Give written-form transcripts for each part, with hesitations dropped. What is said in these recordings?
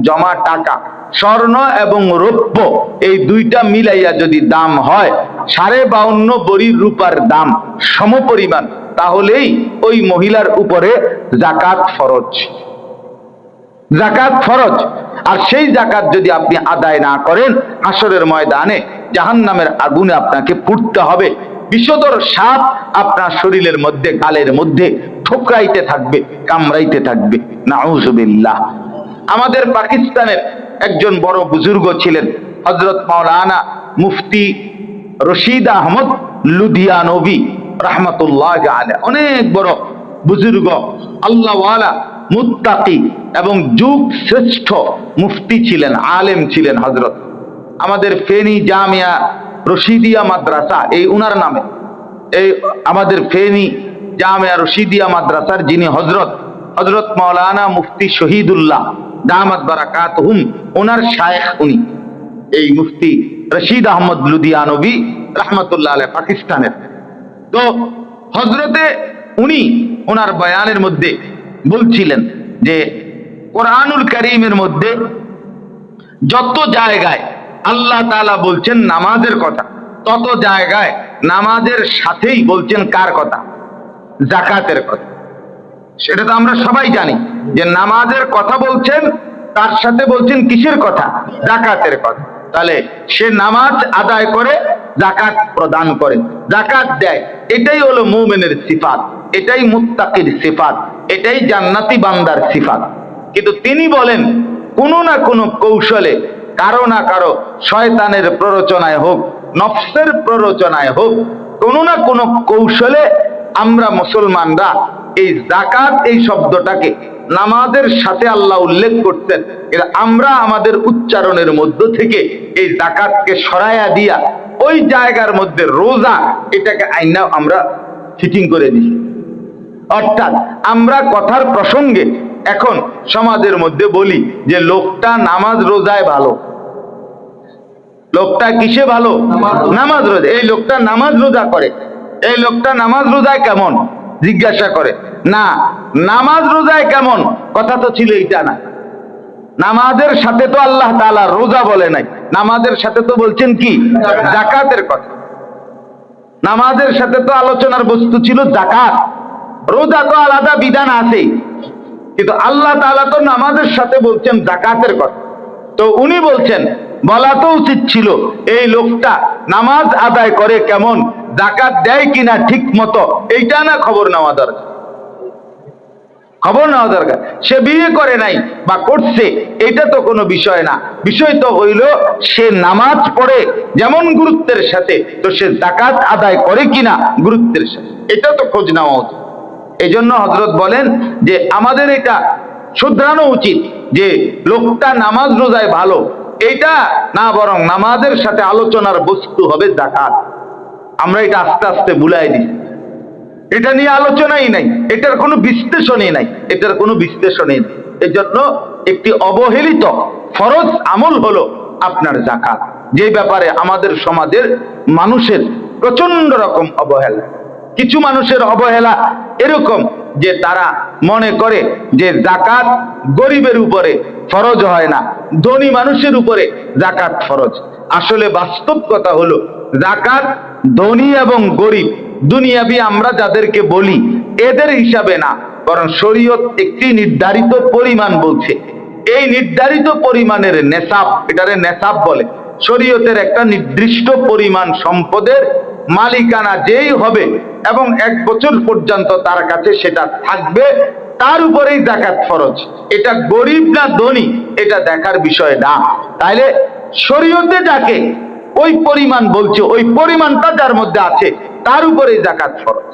জমা টাকা, স্বর্ণ এবং রৌপ্য এই দুইটা মিলাইয়া যদি দাম হয় 52.5 ভরি রূপার দাম সমপরিমাণ, তাহলেই ওই মহিলার উপরে যাকাত ফরজ। যাকাত ফরজ। আর সেই যাকাত যদি আপনি আদায় না করেন, হাসরের ময়দানে জাহান্নামের আগুনে আপনাকে পুড়তে হবে। বিষধর সাপ আপনার শরীরের মধ্যে, গালের মধ্যে ঠোকরাইতে থাকবে, কামড়াইতে থাকবে। নাউজুবিল্লাহ। আমাদের পাকিস্তানের একজন বড় বুজুর্গ ছিলেন হযরত মাওলানা মুফতি রশিদ আহমদ লুধিয়ানবী রাহমাতুল্লাহ আলাইহি। অনেক বড় বুজুর্গ, আল্লাহওয়ালা, মুত্তাকি এবং যুগ শ্রেষ্ঠ মুফতি ছিলেন, আলেম ছিলেন হযরত। আমাদের ফেনী জামিয়া রশিদিয়া মাদ্রাসা এই উনার নামে, এই আমাদের ফেনী জামিয়া রশিদিয়া মাদ্রাসার যিনি হযরত মাওলানা মুফতি শহীদুল্লাহ দামাত বারাকাতুহুম, ওনার শায়েখ উনি, এই মুফতি রশিদ আহমদ লুধিয়ানবী রাহমাতুল্লাহ আলাইহি, পাকিস্তানের। তো হযরতে উনি ওনার বয়ানের মধ্যে বলছিলেন যে কোরআনুল কারীমের মধ্যে যত জায়গায় আল্লাহ তাআলা বলছেন নামাজের কথা, তত জায়গায় নামাজের সাথেই বলছেন কার কথা? যাকাতের কথা। সেটা তো আমরা সবাই জানি যে নামাজের কথা বলছেন, তার সাথে বলছেন কিসের কথা? যাকাতের কথা। তাহলে সে নামাজ আদায় করে, যাকাত প্রদান করে, যাকাত দেয়, এটাই হলো মুমিনের সিফাত, এটাই মুত্তাকির সিফাত, এটাই জান্নাতি বান্দার সিফাত। কিন্তু তিনি বলেন কোনো না কোনো কৌশলে, কারো না কারো শয়তানের প্ররোচনায় হোক, নফসের প্ররোচনায় হোক, কোনো না কোনো কৌশলে আমরা মুসলমানরা এই যাকাত এই শব্দটাকে নামাজের সাথে আল্লাহ উল্লেখ করতেন, এর আমরা আমাদের উচ্চারণের মধ্য থেকে এই যাকাতকে সরাইয়া দিয়া ওই জায়গার মধ্যে রোজা এটাকে আইনা আমরা ফিটিং করে দিই। অর্থাৎ আমরা কথার প্রসঙ্গে এখন সমাজের মধ্যে বলি যে লোকটা নামাজ রোজায় ভালো, লোকটা কিসে ভালো? নামাজ রোজা। এই লোকটা নামাজ রোজা করে, এই লোকটা নামাজ রোজায় কেমন জিজ্ঞাসা করে না, নামাজ রোজায় কেমন কথা তো ছিল এইটা না। নামাজের সাথে তো আল্লাহ তাআলা রোজা বলে নাই, নামাজের সাথে তো বলছেন কি? যাকাতের কথা। নামাজের সাথে তো আলোচনার বস্তু ছিল যাকাত। রোজা তো আলাদা বিধান আছে, কিন্তু আল্লাহ তাআলা তো নামাজের সাথে বলছেন যাকাতের কথা। তো উনি বলছেন বলা তো উচিত ছিল এই লোকটা নামাজ আদায় করে কেমন, যাকাত দেয় কিনা ঠিক মতো, এইটা না খবর নেওয়া দরকার। খবর নেওয়া দরকার। সে বিয়ে করে নাই বা করছে, এটা তো কোনো বিষয় না। বিষয় তো হইল সে নামাজ পড়ে যেমন গুরুত্বের সাথে, তো সে যাকাত আদায় করে কিনা গুরুত্বের সাথে, এটা তো খোঁজ নেওয়া উচিত। এই জন্য হযরত বলেন যে আমাদের এটা শুধরানো উচিত যে লোকটা নামাজ রোজায় ভালো, এইটা না, বরং নামাজের সাথে আলোচনার বস্তু হবে যাকাত। আমরা এটা আস্তে আস্তে ভুলাই দিই, এটা নিয়ে আলোচনাই নাই, এটার কোনো বিশ্লেষণই নাই, এটার কোনো বিশ্লেষণই নেই। এই জন্য একটি অবহেলিত ফরজ আমল হলো আপনার যাকাত, যে ব্যাপারে আমাদের সমাজের মানুষের প্রচন্ড রকম অবহেলা। কিছু মানুষের অবহেলা এরকম যে তারা মনে করে যে যাকাত গরিবের উপরে ফরজ হয় না, ধনী মানুষের উপরে যাকাত ফরজ। আসলে বাস্তব কথা হলো যাকাত ধনী এবং গরিব দুনিয়াবি আমরা যাদেরকে বলি এদের হিসাবে না, বরং শরীয়ত একটি নির্ধারিত পরিমাণ বলছে। এই নির্ধারিত পরিমাণের নেসাব, এটারে নেসাব বলে। শরীয়তের একটা নির্দিষ্ট পরিমাণ সম্পদের মালিকানা যেই হবে এবং 1 বছর পর্যন্ত তার কাছে সেটা থাকবে, তার উপরেই যাকাত ফরজ। এটা গরিব না ধনী এটা দেখার বিষয় না। তাইলে শরীয়তে যাকে ওই পরিমাণ বলছে, ওই পরিমাণটা যার মধ্যে আছে তার উপরেই যাকাত ফরজ,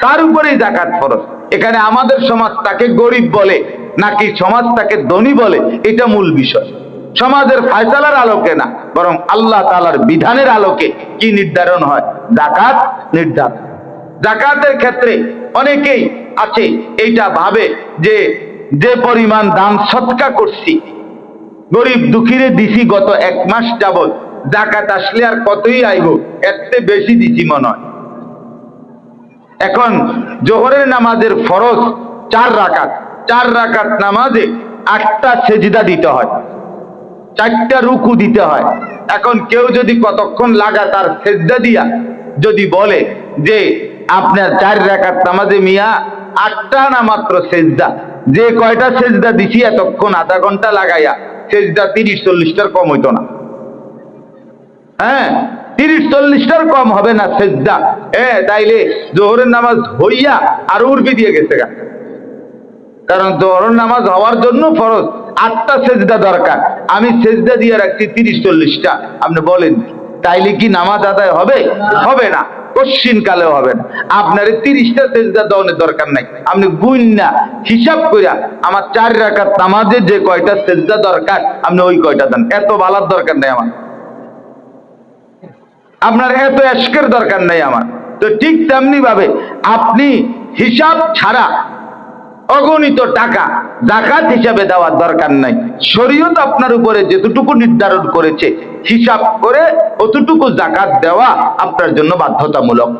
তার উপরেই যাকাত ফরজ। এখানে আমাদের সমাজ তাকে গরিব বলে নাকি সমাজ তাকে ধনী বলে, এটা মূল বিষয়। সমাজের ফয়সালার আলোকে না, বরং আল্লাহ তাআলার বিধানের আলোকে কি নির্ধারণ হয়? যাকাত নির্ধারণ। যাকাতের ক্ষেত্রে অনেকেই আছে এইটা ভাবে যে যে পরিমাণ দান সদকা করছি, গরিব দুঃখীরে দিছি গত 1 মাস যাবত, যাকাত আসলে আর কতই আইব, এর চেয়ে বেশি দিছি মনে হয়। এখন জোহরের নামাজের ফরজ 4 রাকাত, 4 রাকাত নামাজে 8টা সেজদা দিতে হয়। 4টা রুকু দিতে হয়। এখন কেউ যদি কতক্ষণ লাগাতার সেজদা দিয়া যদি বলে যে আপনার 4 রাকাত নামাজে মিয়া 8টা না মাত্র সেজদা, যে কয়টা সেজদা দিছি এতক্ষণ আধা ঘন্টা লাগাইয়া সেজদা 30-40টার কম হইতো না। হ্যাঁ, 30-40টার কম হবে না সেজদা। তাইলে জোহরের নামাজ হইয়া আর উর্বি দিয়ে গেছে গা, কারণ জোহরের নামাজ হওয়ার জন্য ফরজ 8টা সেজদা দরকার, আমি সেজদা দিয়ে রাখছি 30-40টা। আপনি বলেন তাইলে কি নামাজ আদায় হবে? হবে না, কশ্চিন কালেও হবে না। আপনার 30টা সেজদা দেওয়ার দরকার নাই, আপনি গুইন্না হিসাব কইরা আমার 4 রাকাত নামাজে যে কয়টা সেজদা দরকার আপনি ওই কয়টা দেন। এত বালার দরকার নাই আমার, আপনার এত এশকের দরকার নাই আমার। তো ঠিক তেমনি ভাবে আপনি হিসাব ছাড়া অগণিত টাকা যাকাত হিসাবে দেওয়ার দরকার নাই। শরীয়ত আপনার উপরে যেতটুকু নির্ধারণ করেছে হিসাব করে অতটুকু যাকাত দেওয়া আপনার জন্য বাধ্যতামূলক।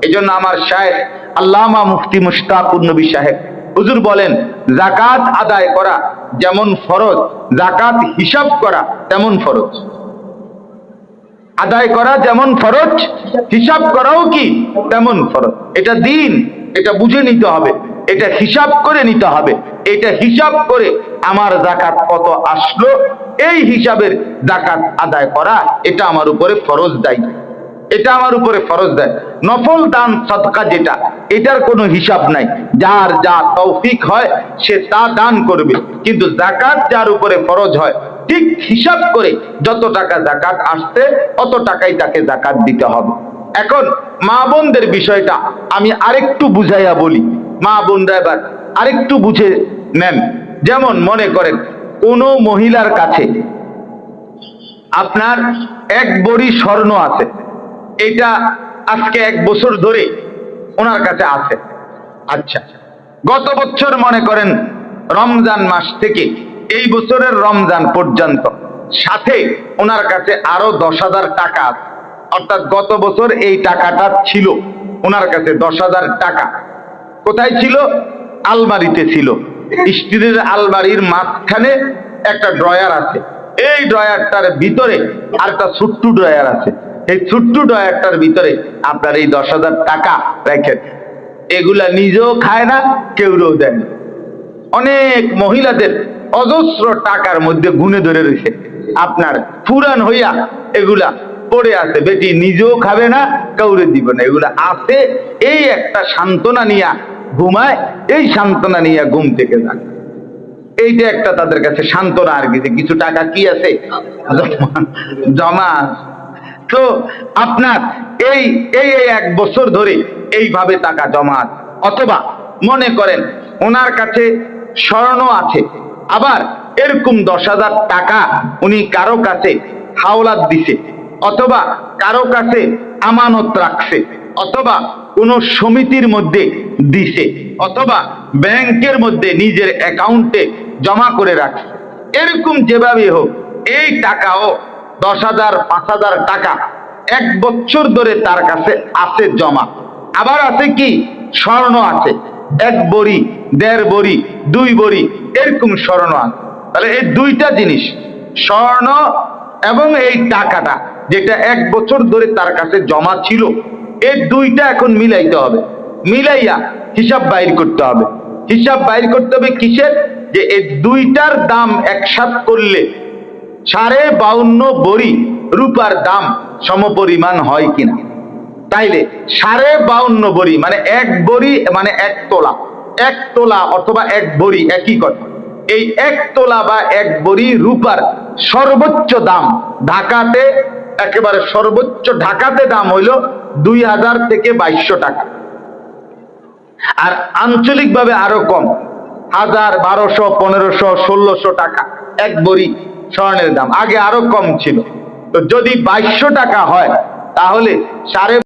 এজন্য আমার শায়েখ আল্লামা মুফতি মুশতাকুর নবী সাহেব হুজুর বলেন, যাকাত আদায় করা যেমন ফরজ, যাকাত হিসাব করা তেমন ফরজ। আদায় করা যেমন ফরজ, হিসাব করাও কি তেমন ফরজ। এটা দিন, এটা বুঝে নিতে হবে, এটা হিসাব করে নিতে হবে। এটা হিসাব করে আমার যাকাত কত আসলো এই হিসাবের যাকাত আদায় করা এটা আমার উপরে ফরজ দায়ী, এটা আমার উপরে ফরজ দেয়। নফল দান সদকা যেটা, এটার কোনো হিসাব নাই, যার যা তৌফিক হয় সে তা দান করবে। কিন্তু যাকাত যার উপরে ফরজ হয় ঠিক হিসাব করে যত টাকা যাকাত আসছে অত টাকাই তাকে যাকাত দিতে হবে। এখন মা বোনদের বিষয়টা আমি আরেকটু বুঝাইয়া বলি, মা বোনরা এবার আরেকটু বুঝে নেন। যেমন মনে করেন কোন মহিলার কাছে আপনার 1 ভরি স্বর্ণ আছে, এটা আজকে 1 বছর ধরে ওনার কাছে আছে। আচ্ছা, গত বছর মনে করেন রমজান মাস থেকে এই বছরের রমজান পর্যন্ত সাথে ওনার কাছে আরো 10,000 টাকা আছে। অর্থাৎ গত বছর এই টাকাটা ছিল ওনার কাছে 10,000 টাকা। কোথায় ছিল? আলমারিতে ছিল। স্ত্রীর আলমারির মাঝখানে একটা ড্রয়ার আছে, এই ড্রয়ারটার ভিতরে আর একটা ছোট্ট ড্রয়ার আছে, এই ছোট্ট ড্রয়ারটার ভিতরে আপনার এই 10,000 টাকা রাখেন। এগুলা নিজেও খায় না, কেউরেও দেয় না। অনেক মহিলাদের অজস্র টাকার মধ্যে গুনে ধরে রয়েছে, আপনার পুরান হইয়া এগুলা পড়ে আছে, বেটি নিজেও খাবে না, কাউরে দিব না। এগুলা আছে, এই একটা সান্ত্বনা নিয়া ঘুমায়, এই সান্ত্বনা নিয়ে ঘুম থেকে যান। এইটা একটা তাদের কাছে সান্ত্বনা আর কি, কিছু টাকা কি আছে জমা। তো আপনার এই এই 1 বছর ধরে এইভাবে টাকা জমা। অথবা মনে করেন ওনার কাছে স্বর্ণ আছে, আবার এরকম 10,000 টাকা উনি কারো কাছে হাওলাত দিছে, অথবা কারো কাছে আমানত রাখছে, অথবা কোন সমিতির মধ্যে দিছে, অথবা ব্যাংকের মধ্যে নিজের অ্যাকাউন্টে জমা করে রাখছে। এরকম যেভাবে হোক এই টাকাও 10,000 5,000 টাকা 1 বছর ধরে তার কাছে আছে জমা। আবার আছে কি স্বর্ণ আছে, 1 ভরি 1.5 ভরি 2 ভরি এরকম স্বর্ণ আছে। তাহলে এই দুইটা জিনিস, স্বর্ণ এবং এই টাকাটা যেটা 1 বছর ধরে তার কাছে জমা ছিল, এই দুইটা এখন মিলাইতে হবে। মিলাইয়া হিসাব বাইর করতে হবে। হিসাব বাইর করতে হবে কিসের? যে এই দুইটার দাম একসাথ করলে 52.5 ভরি রূপার দাম সমপরিমাণ হয় কিনা। তাইলে 52.5 ভরি মানে 1 ভরি মানে 1 তোলা, 1 তোলা অথবা 1 ভরি একই কথা। এই 1 তোলা বা 1 ভরি রূপার সর্বোচ্চ দাম ঢাকাতে, একেবারে সর্বোচ্চ ঢাকাতে দাম হইল 2,000 থেকে 2,200 টাকা। আর আঞ্চলিক ভাবে আরো কম, 1,000 1,200 1,500 1,600 টাকা 1 ভরি স্বর্ণের দাম। আগে আরো কম ছিল। তো যদি 2,200 টাকা হয় তাহলে 5.5